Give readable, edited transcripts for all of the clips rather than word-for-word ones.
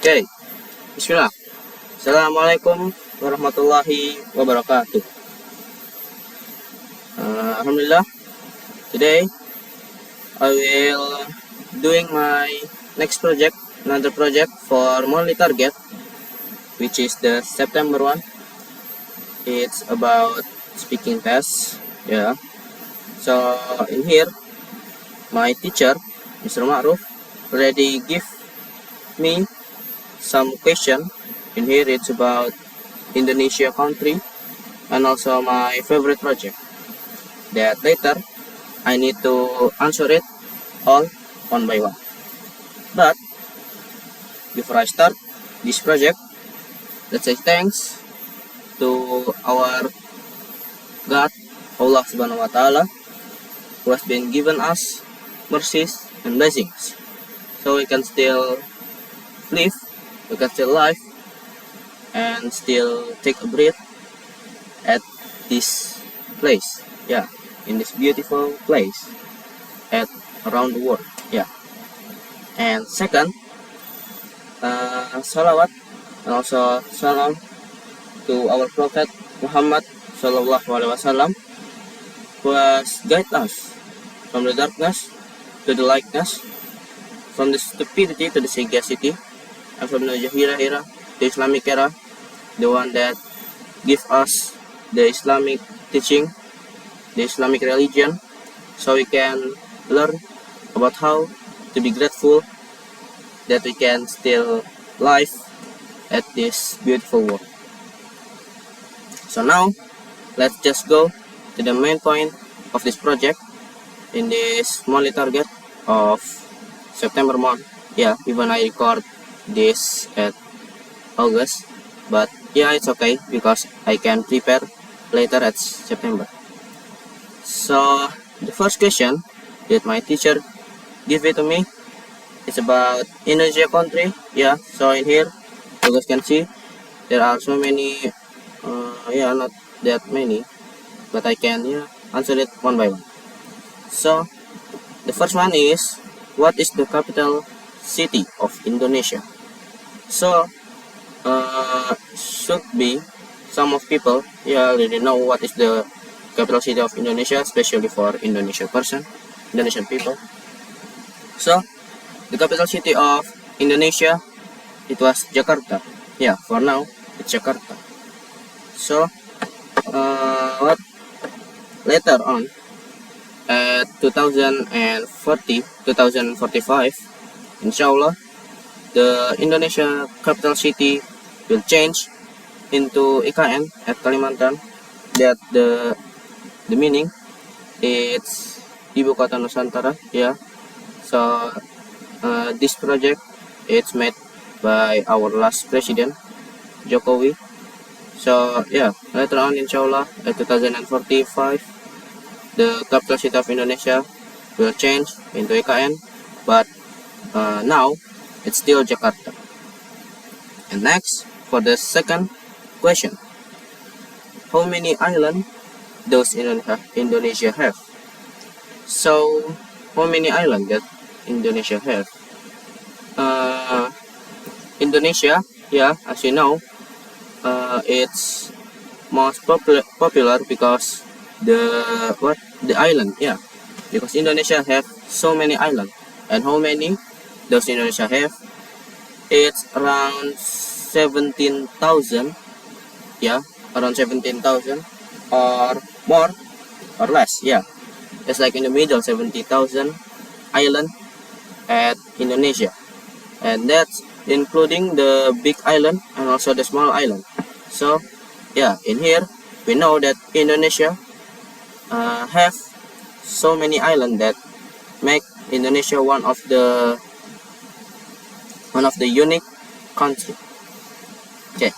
Okay, Bismillah. Assalamualaikum warahmatullahi wabarakatuh. Alhamdulillah. Today I will doing my next project, another project for monthly target, which is the September one. It's about speaking test. Yeah. So in here, my teacher, Mr. Ma'ruf, already give me some question. In here it's about Indonesia country and also my favorite project, that later I need to answer it all one by one. But before I start this project, let's say thanks to our God, Allah Subhanahu wa Ta'ala, who has been given us mercies and blessings, so we can still live, we can still live, and still take a breath at this place. Yeah, in this beautiful place at around the world. Yeah. And second, salawat and also salam to our Prophet Muhammad Sallallahu Alaihi Wasallam, who has guided us from the darkness to the lightness, from the stupidity to the sagacity, and from the Jahiliyyah era to the Islamic era, the one that give us the Islamic teaching, the Islamic religion, so we can learn about how to be grateful that we can still live at this beautiful world. So now, let's just go to the main point of this project in this monthly target of September month. Yeah, even I record this at August, but yeah, it's okay because I can prepare later at September. So the first question that my teacher give it to me is about Indonesia country. Yeah, so in here you guys can see there are so many, not that many, but I can answer it one by one. So the first one is, what is the capital city of Indonesia? So should be some of people already know what is the capital city of Indonesia, especially for Indonesian people. So the capital city of Indonesia, it was Jakarta. Yeah, for now it's Jakarta. So what later on at 2045, inshallah, the Indonesia capital city will change into IKN at Kalimantan. That the meaning, it's Ibu Kota Nusantara. Yeah. So this project, it's made by our last president, Jokowi. So yeah, later on, inshallah, at 2045, the capital city of Indonesia will change into IKN, but now it's still Jakarta. And next, for the second question, how many islands does Indonesia have? So how many islands that Indonesia have? Indonesia, yeah, as you know, it's most popular because the island, yeah, because Indonesia have so many islands. And how many does Indonesia have? It's around 17,000, yeah, around 17,000 or more or less. Yeah, it's like in the middle, 70,000 island at Indonesia, and that's including the big island and also the small island. So yeah, in here we know that Indonesia have so many islands that make Indonesia one of the unique country. Okay,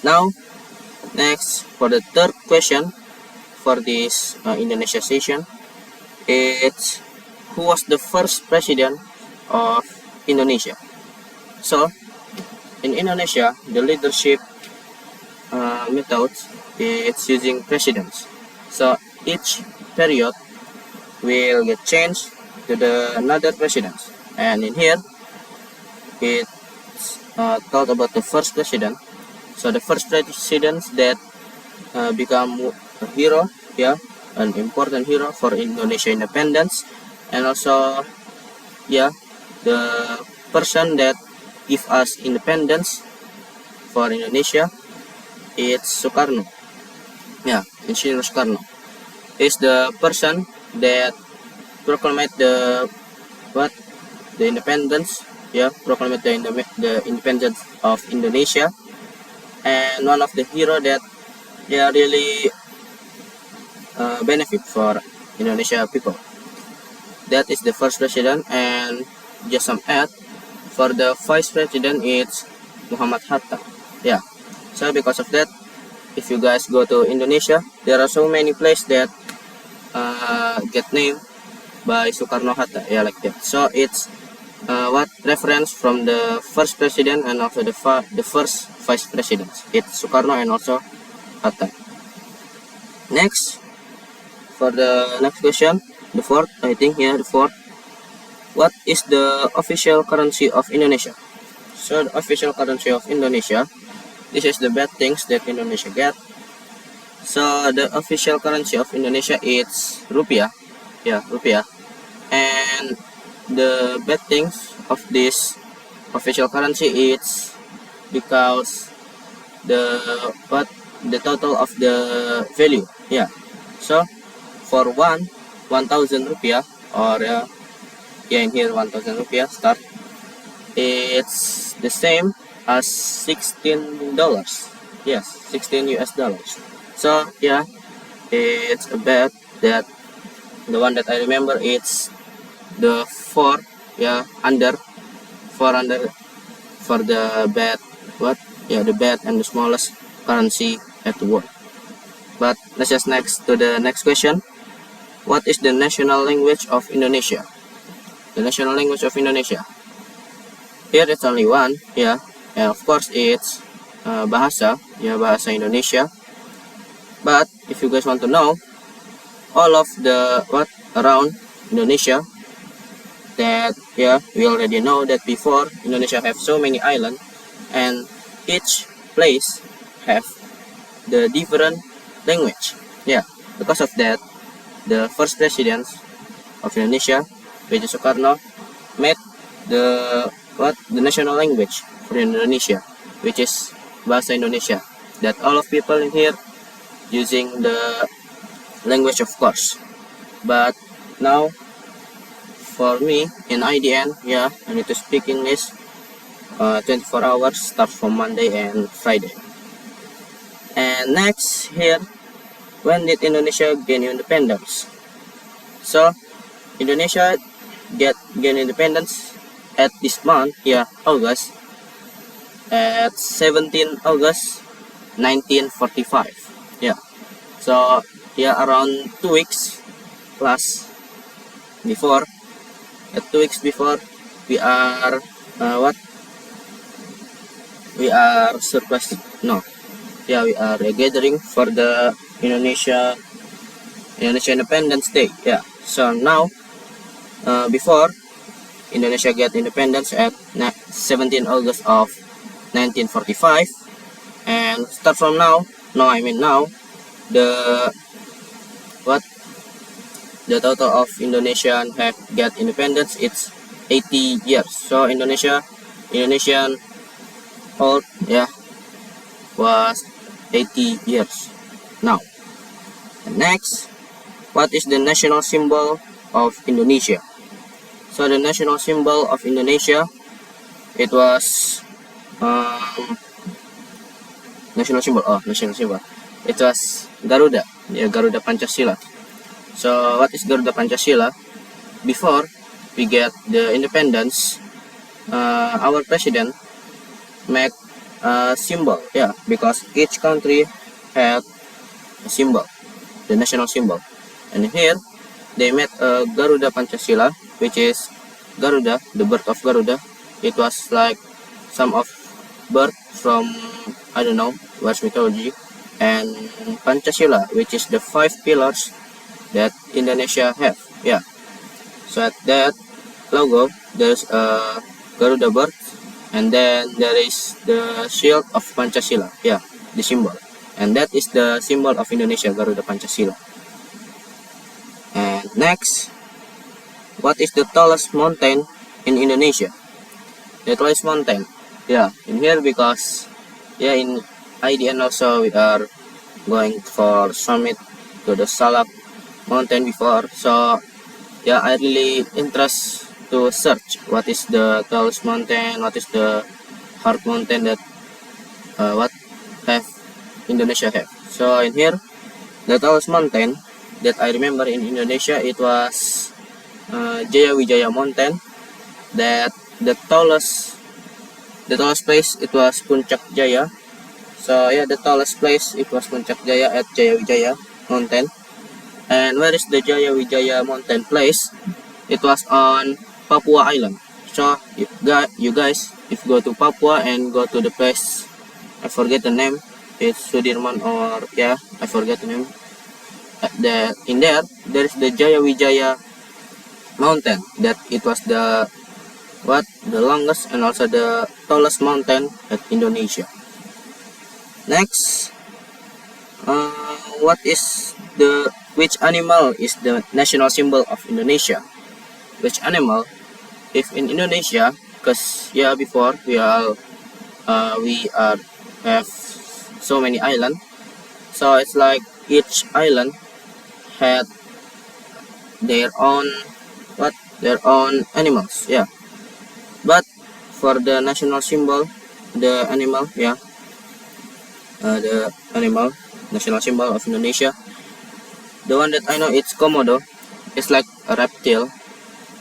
now next, for the third question for this Indonesia session, it's who was the first president of Indonesia? So in Indonesia, the leadership method, it's using presidents. So each period will get changed to the another presidents, and in here it let's talk about the first president. So the first president that become a hero, yeah, an important hero for Indonesia independence, and also, yeah, the person that give us independence for Indonesia, it's Soekarno. Yeah, Insinyur Soekarno is the person that proclaimed the independence, yeah, proclaimed the independence of Indonesia, and one of the hero that really benefit for Indonesia people. That is the first president, and just some add for the vice president, it's Muhammad Hatta. Yeah, so because of that, if you guys go to Indonesia, there are so many places that get named by Soekarno Hatta, yeah, like that. So it's reference from the first president and also the first vice president. It's Soekarno and also Hatta. Next, for the next question, the fourth, I think, yeah, the fourth. What is the official currency of Indonesia? So the official currency of Indonesia, this is the bad things that Indonesia get. So the official currency of Indonesia is rupiah, yeah, rupiah. And the bad things of this official currency is because the total of the value, yeah. So for 1,000 rupiah, or in here 1,000 rupiah start, it's the same as $16. Yes, 16 US dollars. So yeah, it's a bet that the one that I remember, it's the 4, yeah, under 400 for the bet, the bet and the smallest currency at the world. But let's just next to the next question. What is the national language of Indonesia? The national language of Indonesia, here it's only one, yeah, and of course it's bahasa, yeah, bahasa Indonesia. But if you guys want to know all of the around Indonesia, that, yeah, we already know that before Indonesia have so many islands, and each place have the different language, yeah. Because of that, the first president of Indonesia, which is Soekarno, made the national language for Indonesia, which is bahasa Indonesia, that all of people in here using the language, of course. But now for me in IDN, yeah, I need to speak English 24 hours, start from Monday and Friday. And next here, when did Indonesia gain independence? So Indonesia gain independence at this month, yeah, August, at 17 August 1945, yeah. So yeah, around 2 weeks plus before, 2 weeks before, we are we are surprised, no, yeah, we are gathering for the Indonesia Independence Day, yeah. So now, before Indonesia get independence at 17 August of 1945, and start from now, the total of Indonesian have get independence, it's 80 years. So Indonesian old, yeah, was 80 years now. And next, what is the national symbol of Indonesia? So the national symbol of Indonesia, it was national symbol, it was Garuda, yeah, Garuda Pancasila. So what is Garuda Pancasila? Before we get the independence, our president make a symbol, yeah, because each country had a symbol, the national symbol. And here they made a Garuda Pancasila, which is Garuda, the bird of Garuda. It was like some of bird from, I don't know, Welsh mythology, and Pancasila, which is the 5 pillars that Indonesia have, yeah. So at that logo, there's a Garuda bird, and then there is the shield of Pancasila, yeah, the symbol, and that is the symbol of Indonesia, Garuda Pancasila. And next, what is the tallest mountain in Indonesia? The tallest mountain, yeah, in here, because yeah, in IDN also we are going for summit to the Salak mountain before, so yeah, I really interest to search what is the tallest mountain, what is the hard mountain that what have Indonesia have. So in here, the tallest mountain that I remember in Indonesia, it was Jaya Wijaya mountain. That the tallest place, it was Puncak Jaya. So yeah, the tallest place, it was Puncak Jaya at Jaya Wijaya mountain. And where is the Jaya Wijaya mountain place? It was on Papua Island. So you guys, if go to Papua and go to the place, I forget the name, it's Sudirman, or yeah, I forget the name. In there is the Jaya Wijaya mountain. That it was the longest and also the tallest mountain at Indonesia. Next, which animal is the national symbol of Indonesia? Which animal? If in Indonesia, because yeah, before we are have so many islands, so it's like each island had their own animals, yeah. But for the national symbol, the animal, yeah, the animal national symbol of Indonesia, the one that I know, it's Komodo. It's like a reptile.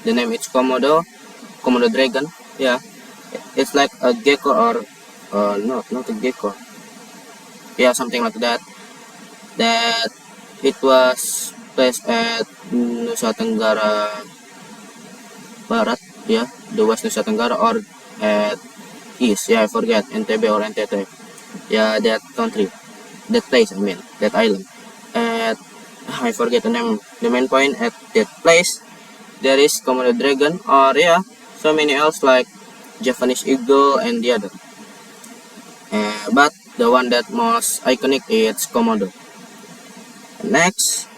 The name is Komodo dragon, yeah. It's like a gecko, or not a gecko, yeah, something like that. That it was placed at Nusa Tenggara Barat, yeah, the West Nusa Tenggara, or at East, yeah, I forget, NTB or NTT, yeah, that country, that place, I mean, that island. At I forget the name. The main point, at that place there is Komodo dragon, or yeah, so many else like Japanese eagle and the other. But the one that most iconic is Komodo. Next,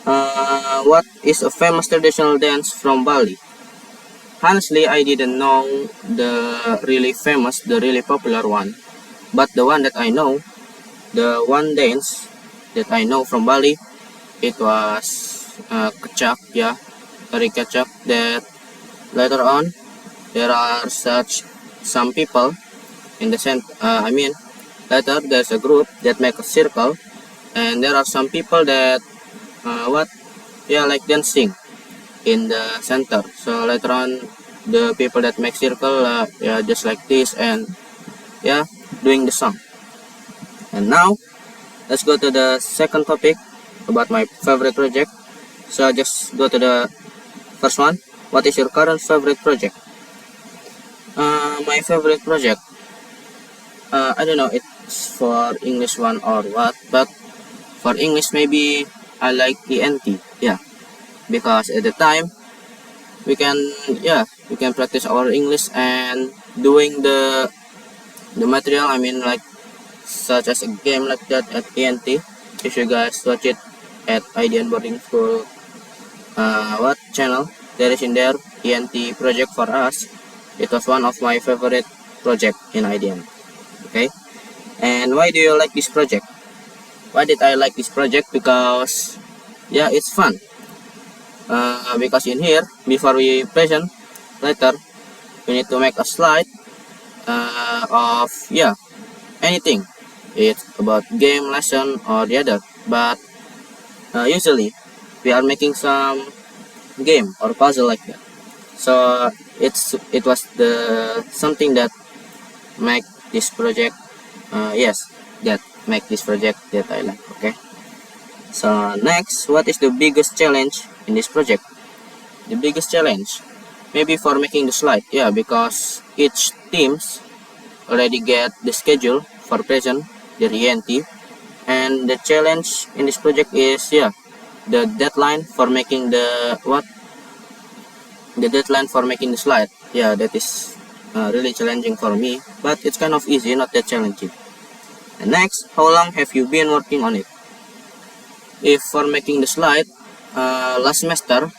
what is a famous traditional dance from Bali? Honestly, I didn't know the really famous, the really popular one, but the one that I know, the one dance that I know from Bali, it was kecak, yeah, tari kecak. That later on there are some people in the center. Later there's a group that make a circle, and there are some people that like dancing in the center. So later on, the people that make circle, just like this, and yeah, doing the song. And now let's go to the second topic about my favorite project. So just go to the first one. What is your current favorite project? My favorite project, I don't know, it's for English one or what, but for English maybe I like ENT, yeah, because at the time we can practice our English and doing the material, I mean, like such as a game like that at ENT. If you guys watch it at IDN boarding school channel, there is in there ENT project for us. It was one of my favorite project in IDN. Okay, and why do you like this project? Why did I like this project? Because yeah, it's fun. Because in here, before we present later, we need to make a slide of anything. It's about game, lesson, or the other. But usually we are making some game or puzzle like that. So it was the something that make this project that make this project that I like. Okay, so next, what is the biggest challenge in this project? The biggest challenge, maybe for making the slide, yeah, because each teams already get the schedule for present their ENT, and the challenge in this project is the deadline for making the slide. Yeah, that is really challenging for me, but it's kind of easy, not that challenging. And next, how long have you been working on it? If for making the slide, last semester,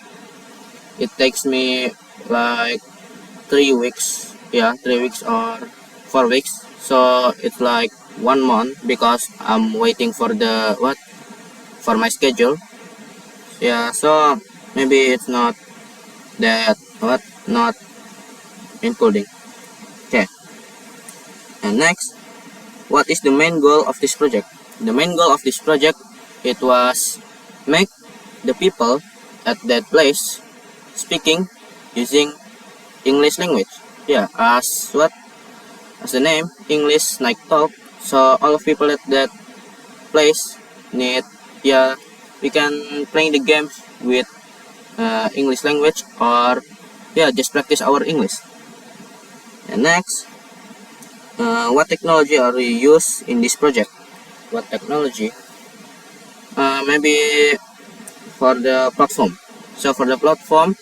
it takes me like 3 weeks, yeah, 3 weeks or 4 weeks. So it's like 1 month because I'm waiting for the for my schedule. Yeah, so maybe it's not that not including. Okay. And next, what is the main goal of this project? The main goal of this project, it was make the people at that place speaking using English language. Yeah, as the name, English Night Talk. So all of people at that place need, yeah, we can play the games with English language, or yeah, just practice our English. And next, what technology are you use in this project? What technology? Maybe for the platform. So for the platform,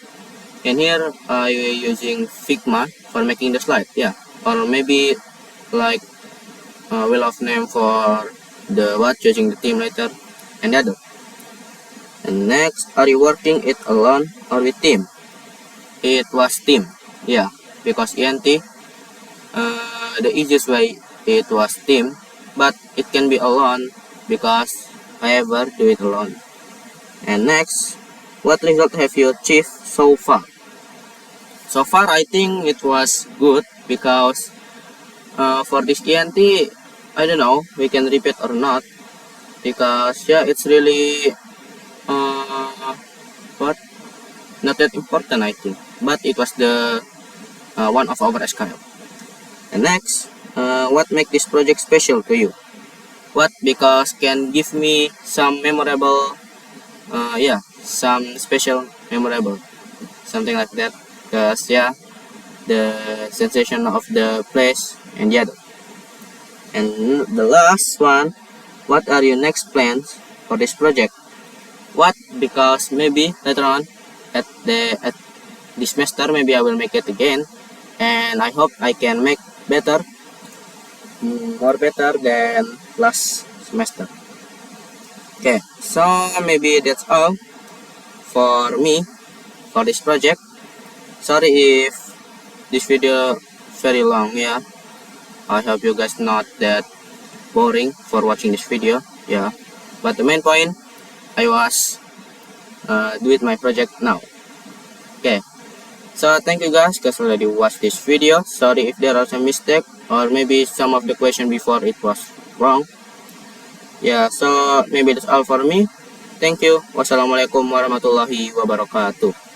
in here I using Figma for making the slide. Yeah, or maybe like wheel of name for the choosing the team later and the other. And next, are you working it alone or with team? It was team. Yeah, because ENT, the easiest way it was team, but it can be alone because I ever do it alone. And next, what result have you achieved so far? So far, I think it was good because for this ENT, I don't know, we can repeat or not, because yeah, it's really not that important, I think, but it was the one of our SKL. And next, what make this project special to you? What? Because can give me some memorable, yeah, some special memorable, something like that. Because yeah, the sensation of the place and the other. And the last one, what are your next plans for this project? What? Because maybe later on at this semester, maybe I will make it again, and I hope I can make better, more better than last semester. Okay, so maybe that's all for me for this project. Sorry if this video very long, yeah. I hope you guys not that boring for watching this video, yeah. But the main point, I was doing my project now. Okay, so thank you guys because already watched this video. Sorry if there are some mistake or maybe some of the question before it was wrong. Yeah, so maybe that's all for me. Thank you. Wassalamualaikum warahmatullahi wabarakatuh.